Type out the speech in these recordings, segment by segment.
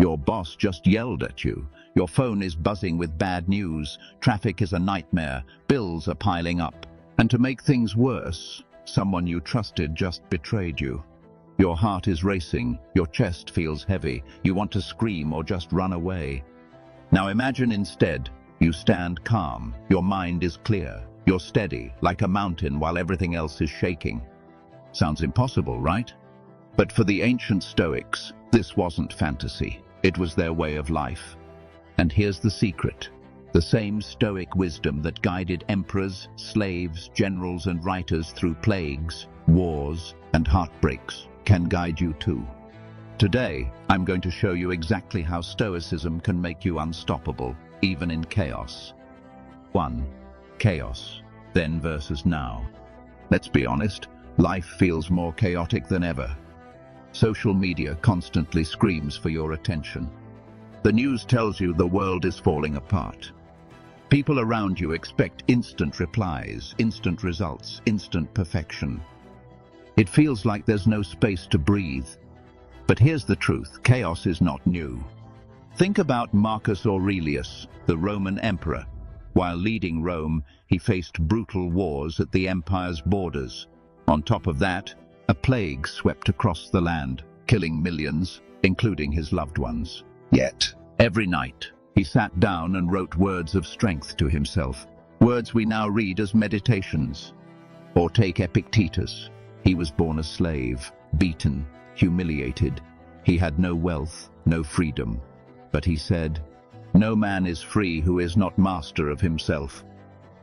Your boss just yelled at you. Your phone is buzzing with bad news. Traffic is a nightmare. Bills are piling up. And to make things worse, someone you trusted just betrayed you. Your heart is racing. Your chest feels heavy. You want to scream or just run away. Now imagine instead, you stand calm. Your mind is clear. You're steady, like a mountain, while everything else is shaking. Sounds impossible, right? But for the ancient Stoics, this wasn't fantasy. It was their way of life. And here's the secret. The same Stoic wisdom that guided emperors, slaves, generals, and writers through plagues, wars, and heartbreaks can guide you too. Today, I'm going to show you exactly how Stoicism can make you unstoppable, even in chaos. 1. Chaos, then versus now. Let's be honest, life feels more chaotic than ever. Social media constantly screams for your attention. The news tells you the world is falling apart. People around you expect instant replies, instant results, instant perfection. It feels like there's no space to breathe. But here's the truth, chaos is not new. Think about Marcus Aurelius, the Roman emperor. While leading Rome, he faced brutal wars at the empire's borders. On top of that, a plague swept across the land, killing millions, including his loved ones. Yet, every night, he sat down and wrote words of strength to himself, words we now read as meditations. Or take Epictetus. He was born a slave, beaten, humiliated. He had no wealth, no freedom. But he said, "No man is free who is not master of himself."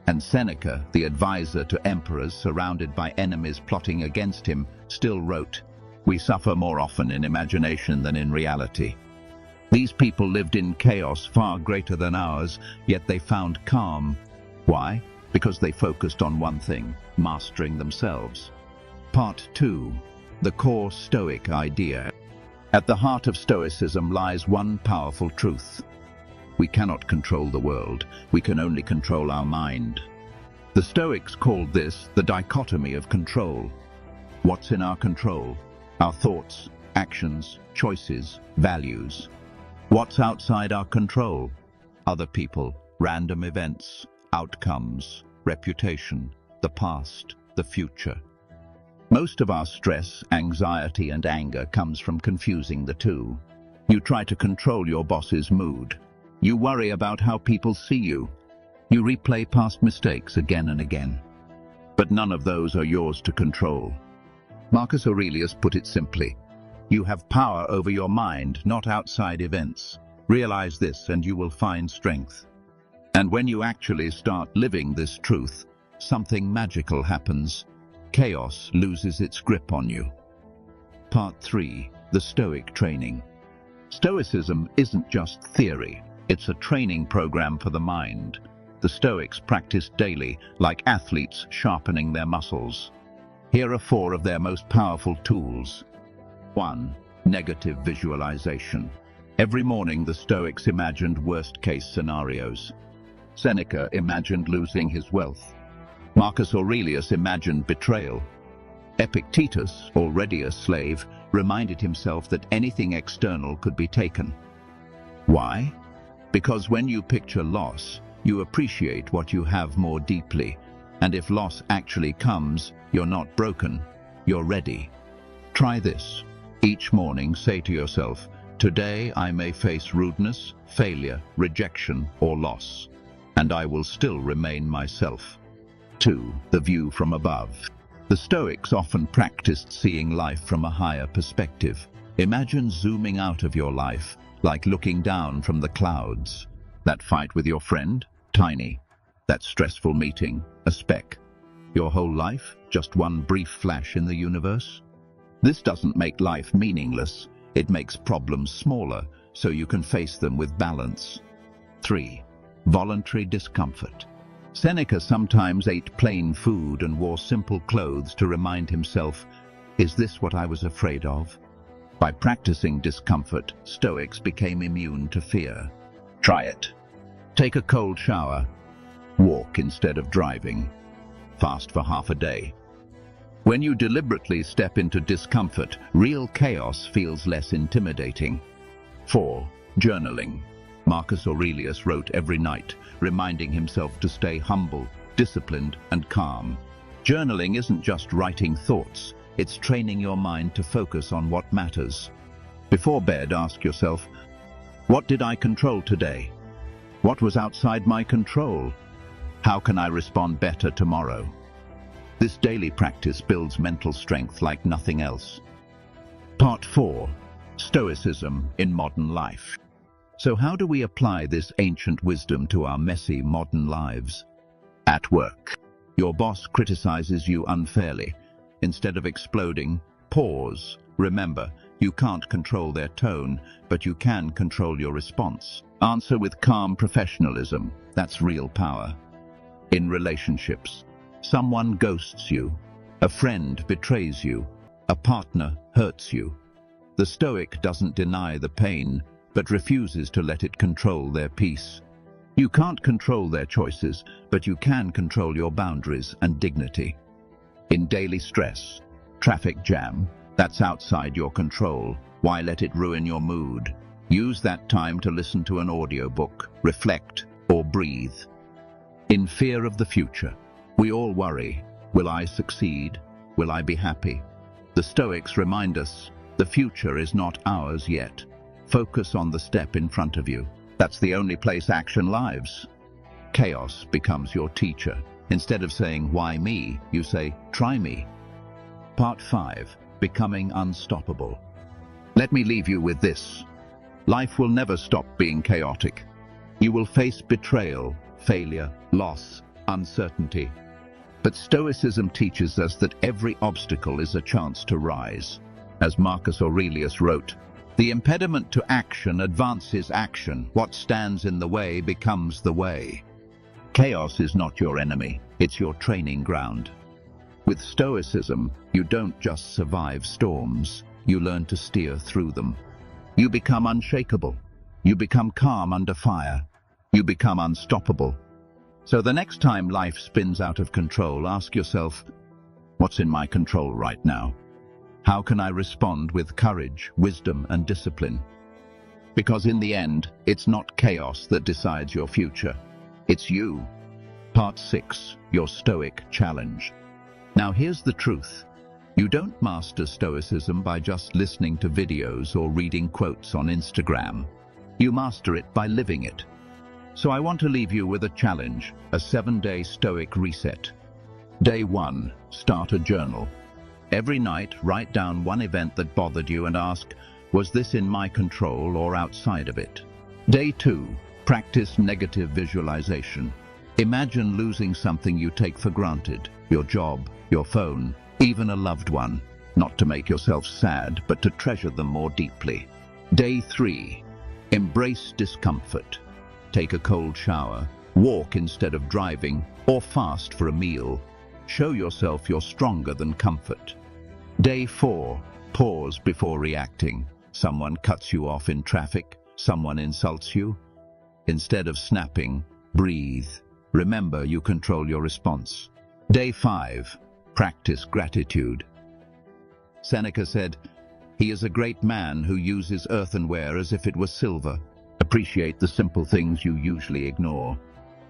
And Seneca, the advisor to emperors surrounded by enemies plotting against him, still wrote, "We suffer more often in imagination than in reality." These people lived in chaos far greater than ours, yet they found calm. Why? Because they focused on one thing, mastering themselves. Part 2. The core Stoic idea. At the heart of Stoicism lies one powerful truth. We cannot control the world, we can only control our mind. The Stoics called this the dichotomy of control. What's in our control? Our thoughts, actions, choices, values. What's outside our control? Other people, random events, outcomes, reputation, the past, the future. Most of our stress, anxiety, and anger comes from confusing the two. You try to control your boss's mood. You worry about how people see you. You replay past mistakes again and again. But none of those are yours to control. Marcus Aurelius put it simply, you have power over your mind, not outside events. Realize this and you will find strength. And when you actually start living this truth, something magical happens. Chaos loses its grip on you. Part 3. The Stoic training. Stoicism isn't just theory, it's a training program for the mind. The Stoics practiced daily, like athletes sharpening their muscles. Here are 4 of their most powerful tools. 1. Negative visualization. Every morning the Stoics imagined worst-case scenarios. Seneca imagined losing his wealth. Marcus Aurelius imagined betrayal. Epictetus, already a slave, reminded himself that anything external could be taken. Why? Because when you picture loss, you appreciate what you have more deeply. And if loss actually comes, you're not broken, you're ready. Try this. Each morning say to yourself, today I may face rudeness, failure, rejection, or loss, and I will still remain myself. 2. The view from above. The Stoics often practiced seeing life from a higher perspective. Imagine zooming out of your life, like looking down from the clouds. That fight with your friend? Tiny. That stressful meeting? A speck. Your whole life? Just one brief flash in the universe? This doesn't make life meaningless. It makes problems smaller, so you can face them with balance. 3. Voluntary discomfort. Seneca sometimes ate plain food and wore simple clothes to remind himself, is this what I was afraid of? By practicing discomfort, Stoics became immune to fear. Try it. Take a cold shower. Walk instead of driving. Fast for half a day. When you deliberately step into discomfort, real chaos feels less intimidating. 4. Journaling. Marcus Aurelius wrote every night, reminding himself to stay humble, disciplined, and calm. Journaling isn't just writing thoughts, it's training your mind to focus on what matters. Before bed, ask yourself, what did I control today? What was outside my control? How can I respond better tomorrow? This daily practice builds mental strength like nothing else. Part 4. Stoicism in modern life. So how do we apply this ancient wisdom to our messy modern lives? At work, your boss criticizes you unfairly. Instead of exploding, pause. Remember, you can't control their tone, but you can control your response. Answer with calm professionalism. That's real power. In relationships, someone ghosts you, a friend betrays you, a partner hurts you. The Stoic doesn't deny the pain, but refuses to let it control their peace. You can't control their choices, but you can control your boundaries and dignity. In daily stress, traffic jam, that's outside your control. Why let it ruin your mood? Use that time to listen to an audiobook, reflect, or breathe. In fear of the future, we all worry. Will I succeed? Will I be happy? The Stoics remind us, the future is not ours yet. Focus on the step in front of you. That's the only place action lives. Chaos becomes your teacher. Instead of saying, why me? You say, try me. Part 5. Becoming unstoppable. Let me leave you with this. Life will never stop being chaotic. You will face betrayal, failure, loss, uncertainty. But Stoicism teaches us that every obstacle is a chance to rise. As Marcus Aurelius wrote, the impediment to action advances action. What stands in the way becomes the way. Chaos is not your enemy, it's your training ground. With Stoicism, you don't just survive storms, you learn to steer through them. You become unshakable. You become calm under fire. You become unstoppable. So the next time life spins out of control, ask yourself, what's in my control right now? How can I respond with courage, wisdom, and discipline? Because in the end, it's not chaos that decides your future. It's you. Part 6. Your Stoic Challenge. Now here's the truth. You don't master Stoicism by just listening to videos or reading quotes on Instagram. You master it by living it. So I want to leave you with a challenge, a 7-day Stoic reset. Day 1. Start a journal. Every night, write down one event that bothered you and ask, was this in my control or outside of it? Day 2. Practice negative visualization. Imagine losing something you take for granted, your job, your phone, even a loved one, not to make yourself sad, but to treasure them more deeply. Day 3. Embrace discomfort. Take a cold shower, walk instead of driving, or fast for a meal. Show yourself you're stronger than comfort. Day 4. Pause before reacting. Someone cuts you off in traffic, someone insults you. Instead of snapping, breathe. Remember, you control your response. Day 5. Practice gratitude. Seneca said, he is a great man who uses earthenware as if it was silver. Appreciate the simple things you usually ignore.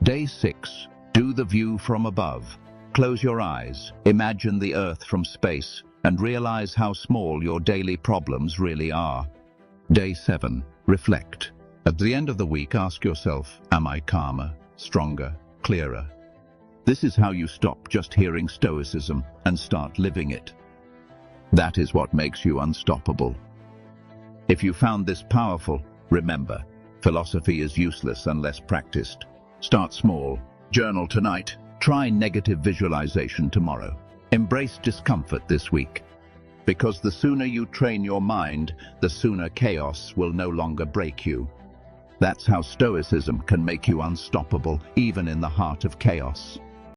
Day 6. Do the view from above. Close your eyes, imagine the earth from space, and realize how small your daily problems really are. Day 7. Reflect. At the end of the week, ask yourself, am I calmer, stronger, clearer? This is how you stop just hearing Stoicism and start living it. That is what makes you unstoppable. If you found this powerful, remember, philosophy is useless unless practiced. Start small. Journal tonight. Try negative visualization tomorrow. Embrace discomfort this week. Because the sooner you train your mind, the sooner chaos will no longer break you. That's how Stoicism can make you unstoppable, even in the heart of chaos.